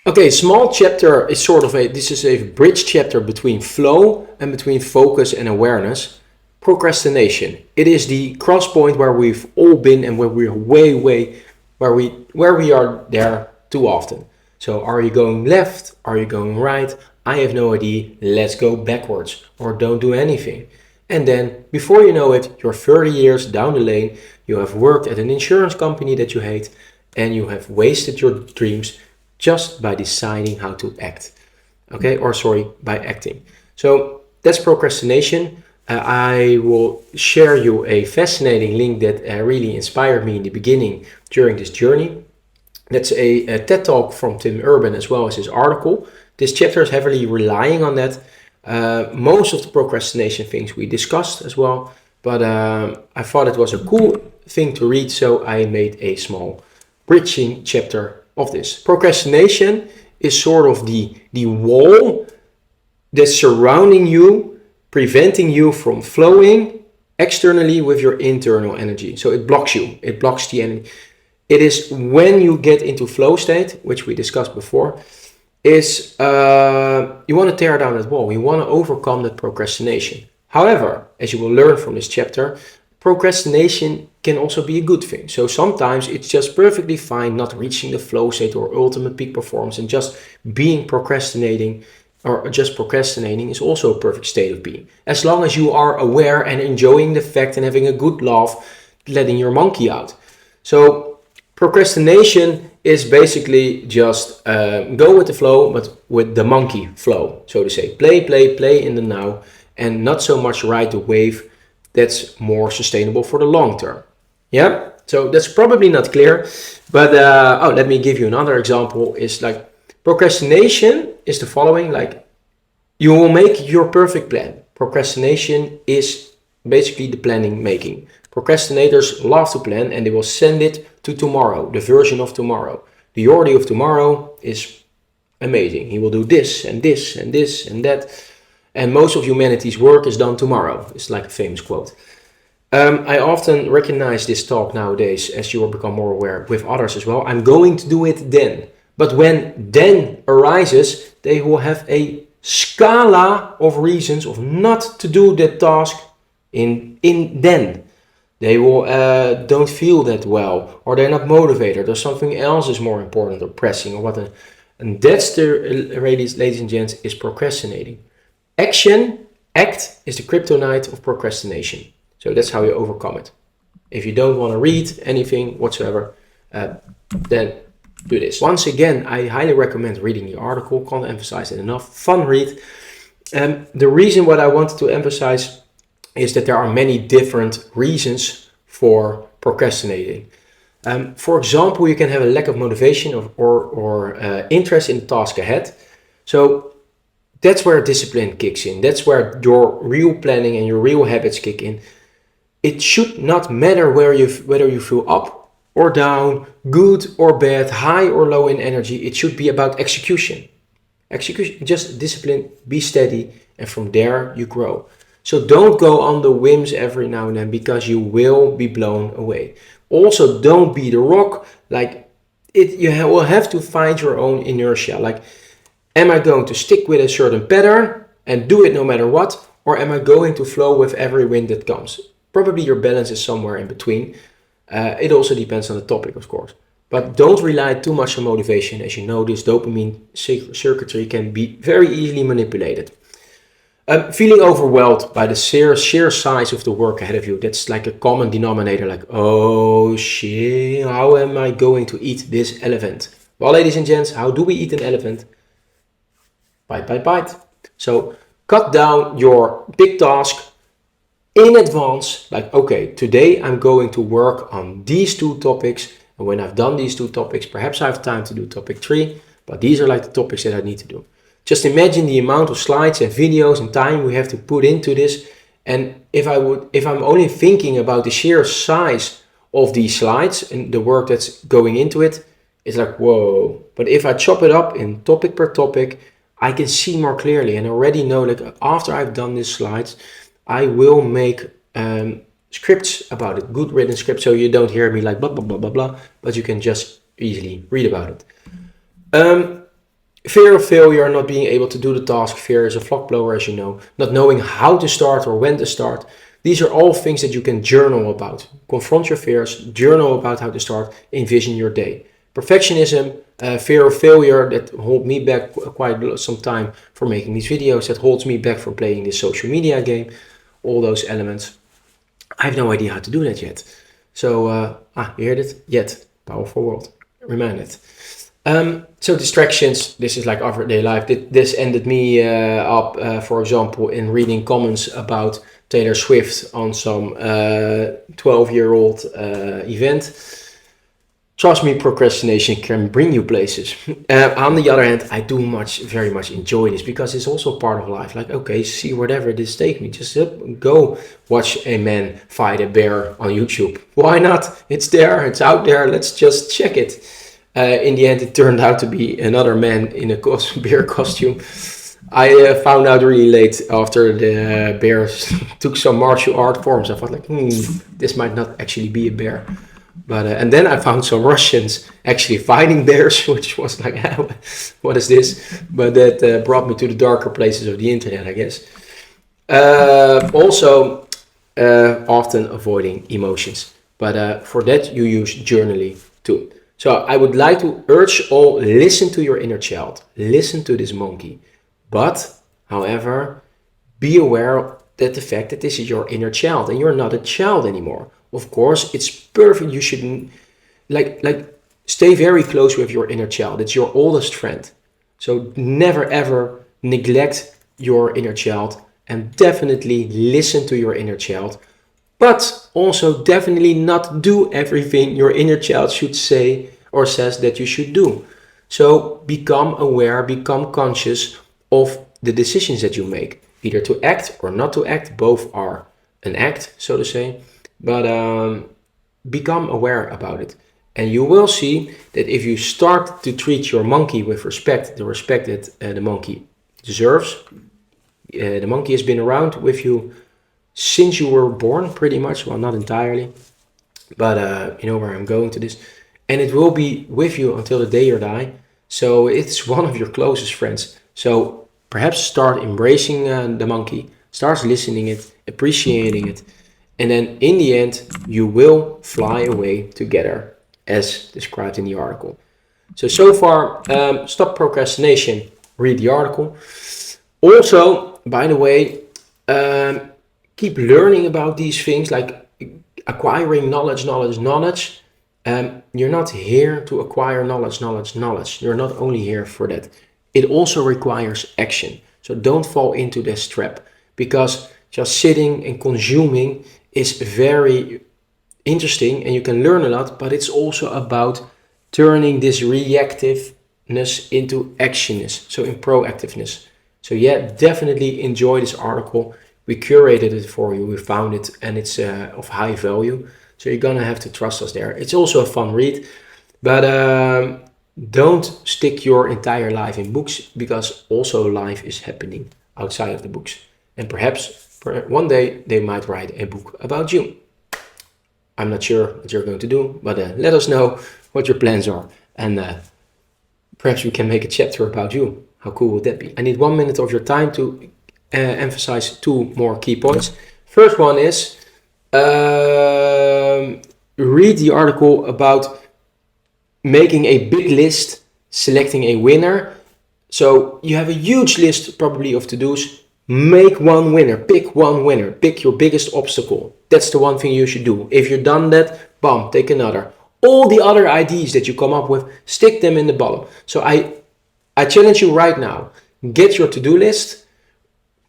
Okay, small chapter is sort of this is a bridge chapter between flow and between focus and awareness. Procrastination. It is the cross point where we've all been and where we're where we are there too often. So are you going left? Are you going right? I have no idea. Let's go backwards or don't do anything. And then before you know it, you're 30 years down the lane, you have worked at an insurance company that you hate, and you have wasted your dreams just by deciding how to act. Okay, or sorry, by acting. So that's procrastination. I will share you a fascinating link that really inspired me in the beginning during this journey. That's a TED Talk from Tim Urban as well as his article. This chapter is heavily relying on that. Most of the procrastination things we discussed as well, but I thought it was a cool thing to read, so I made a small bridging chapter of this. Procrastination is sort of the wall that's surrounding you, preventing you from flowing externally with your internal energy. So it blocks you, it blocks the energy. It is when you get into flow state, which we discussed before, is you want to tear down that wall. You want to overcome that procrastination. However, as you will learn from this chapter, procrastination can also be a good thing. So sometimes it's just perfectly fine not reaching the flow state or ultimate peak performance, and just being procrastinating or just procrastinating is also a perfect state of being. As long as you are aware and enjoying the fact and having a good laugh, letting your monkey out. So procrastination is basically just go with the flow, but with the monkey flow, so to say. Play in the now, and not so much ride the wave. That's more sustainable for the long term. Yeah, so that's probably not clear, but let me give you another example. Is like procrastination is the following: like you will make your perfect plan. Procrastination is basically the planning making. Procrastinators love to plan, and they will send it to tomorrow, the version of tomorrow. The Jordi of tomorrow is amazing. He will do this and this and this and that. And most of humanity's work is done tomorrow. It's like a famous quote. I often recognize this talk nowadays, as you will become more aware with others as well. I'm going to do it then. But when then arises, they will have a scala of reasons of not to do that task in then. They will don't feel that well, or they're not motivated, or something else is more important or pressing or what. And that's the, ladies and gents, is procrastinating. Act is the kryptonite of procrastination. So that's how you overcome it. If you don't want to read anything whatsoever, then do this. Once again, I highly recommend reading the article. Can't emphasize it enough. Fun read. The reason what I wanted to emphasize is that there are many different reasons for procrastinating. For example, you can have a lack of motivation or interest in the task ahead. So that's where discipline kicks in. That's where your real planning and your real habits kick in. It should not matter whether you feel up or down, good or bad, high or low in energy. It should be about execution. Execution, just discipline, be steady, and from there you grow. So don't go on the whims every now and then, because you will be blown away. Also, don't be the rock. Like you will have to find your own inertia. Like, am I going to stick with a certain pattern and do it no matter what? Or am I going to flow with every wind that comes? Probably your balance is somewhere in between. It also depends on the topic, of course. But don't rely too much on motivation. As you know, this dopamine circuitry can be very easily manipulated. Feeling overwhelmed by the sheer size of the work ahead of you. That's like a common denominator. Like, oh shit, how am I going to eat this elephant? Well, ladies and gents, how do we eat an elephant? Bite. So cut down your big task in advance. Like, okay, today I'm going to work on these 2 topics. And when I've done these 2 topics, perhaps I have time to do topic 3. But these are like the topics that I need to do. Just imagine the amount of slides and videos and time we have to put into this. And if I'm only thinking about the sheer size of these slides and the work that's going into it, it's like, whoa. But if I chop it up in topic per topic, I can see more clearly and already know, like, after I've done these slides, I will make scripts about it, good written scripts, so you don't hear me like blah, blah, blah, blah, blah, but you can just easily read about it. Fear of failure, not being able to do the task. Fear is a flock blower, as you know. Not knowing how to start or when to start. These are all things that you can journal about. Confront your fears, journal about how to start, envision your day. Perfectionism, fear of failure, that hold me back quite some time for making these videos, that holds me back from playing this social media game. All those elements. I have no idea how to do that yet. So, you heard it? Yet. Powerful world. Reminded. So distractions, this is like everyday life. This ended me up, for example, in reading comments about Taylor Swift on some 12-year-old event. Trust me, procrastination can bring you places. On the other hand, I do very much enjoy this because it's also part of life. Like, okay, see whatever this takes me. Just go watch a man fight a bear on YouTube. Why not? It's there, it's out there. Let's just check it. In the end, it turned out to be another man in a bear costume. I found out really late after the bears took some martial art forms. I thought like, this might not actually be a bear. But and then I found some Russians actually fighting bears, which was like, what is this? But that brought me to the darker places of the internet, I guess. Also, often avoiding emotions. But for that, you use journaling too. So I would like to urge all, listen to your inner child. Listen to this monkey. But, however, be aware that the fact that this is your inner child and you're not a child anymore. Of course, it's perfect. You shouldn't, stay very close with your inner child. It's your oldest friend. So never ever neglect your inner child and definitely listen to your inner child. But also definitely not do everything your inner child should say or says that you should do. So become aware, become conscious of the decisions that you make. Either to act or not to act. Both are an act, so to say. But become aware about it. And you will see that if you start to treat your monkey with respect, the respect that the monkey deserves, the monkey has been around with you since you were born, pretty much. Well, not entirely, but you know where I'm going to this. And it will be with you until the day you die. So it's one of your closest friends. So perhaps start embracing the monkey, start listening it, appreciating it. And then in the end, you will fly away together, as described in the article. So far, stop procrastination, read the article. Also, by the way, keep learning about these things, like acquiring knowledge. You're not here to acquire knowledge. You're not only here for that. It also requires action. So don't fall into this trap, because just sitting and consuming is very interesting and you can learn a lot, but it's also about turning this reactiveness into actionness, so in proactiveness. So yeah, definitely enjoy this article. We curated it for you, we found it, and it's of high value. So you're gonna have to trust us there. It's also a fun read, but don't stick your entire life in books, because also life is happening outside of the books. And perhaps one day they might write a book about you. I'm not sure what you're going to do, but let us know what your plans are. And perhaps we can make a chapter about you. How cool would that be? I need 1 minute of your time to emphasize 2 more key points. First one is read the article about making a big list, selecting a winner. So you have a huge list probably of to-dos. Make one winner, pick one winner, pick your biggest obstacle. That's the one thing you should do. If you've done that, bam, take another. All the other ideas that you come up with, stick them in the bottom. So I challenge you right now, get your to-do list,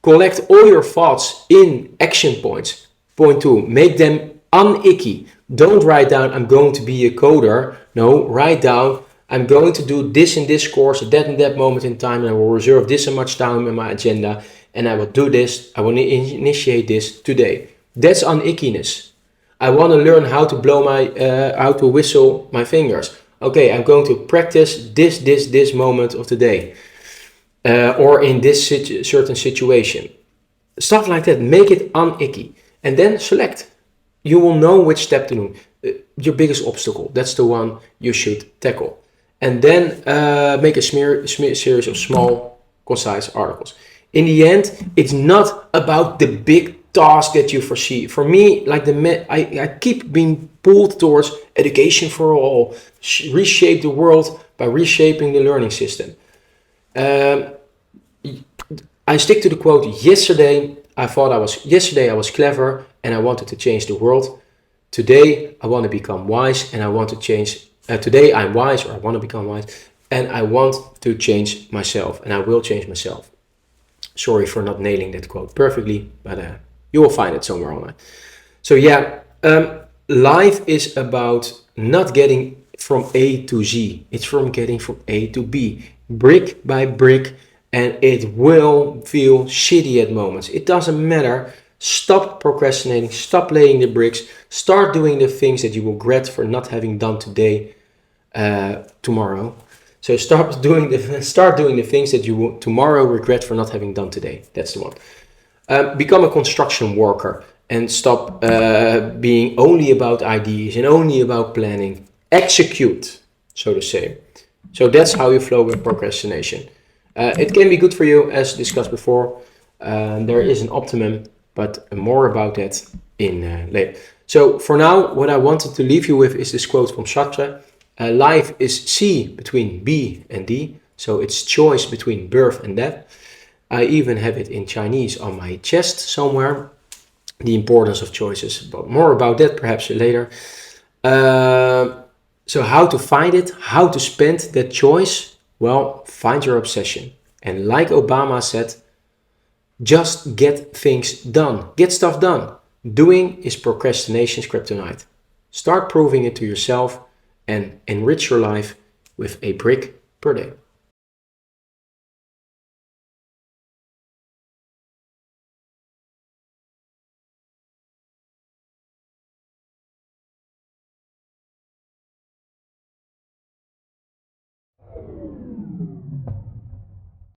collect all your thoughts in action points. Point 2, make them unicky. Don't write down, I'm going to be a coder. No, write down, I'm going to do this in this course at that and that moment in time, and I will reserve this and much time in my agenda, and I will do this, I will initiate this today. That's unickiness. I want to learn how to how to whistle my fingers. Okay, I'm going to practice this moment of the day, or in this certain situation. Stuff like that, make it unicky, and then select. You will know which step to do. Your biggest obstacle, that's the one you should tackle. and then make a series of small, concise articles. In the end, it's not about the big task that you foresee. For me, like I keep being pulled towards education for all, reshape the world by reshaping the learning system. Um, I stick to the quote. Yesterday I was clever and I wanted to change the world. Today I want to become wise and I want to change. Today I'm wise, or I want to become wise, and I want to change myself, and I will change myself. Sorry for not nailing that quote perfectly, but you will find it somewhere online. So yeah, life is about not getting from A to Z. It's from getting from A to B, brick by brick, and it will feel shitty at moments. It doesn't matter. Stop procrastinating. Stop laying the bricks. Start doing the things that you will regret for not having done today, tomorrow. So start doing the things that you will tomorrow regret for not having done today. That's the one. Become a construction worker and stop being only about ideas and only about planning. Execute, so to say. So that's how you flow with procrastination. It can be good for you, as discussed before. There is an optimum, but more about that in later. So for now, what I wanted to leave you with is this quote from Sartre. Life is C between B and D. So it's choice between birth and death. I even have it in Chinese on my chest somewhere. The importance of choices, but more about that perhaps later. So how to find it, how to spend that choice? Well, find your obsession. And like Obama said, just get things done. Get stuff done. Doing is procrastination's kryptonite. Start proving it to yourself and enrich your life with a brick per day.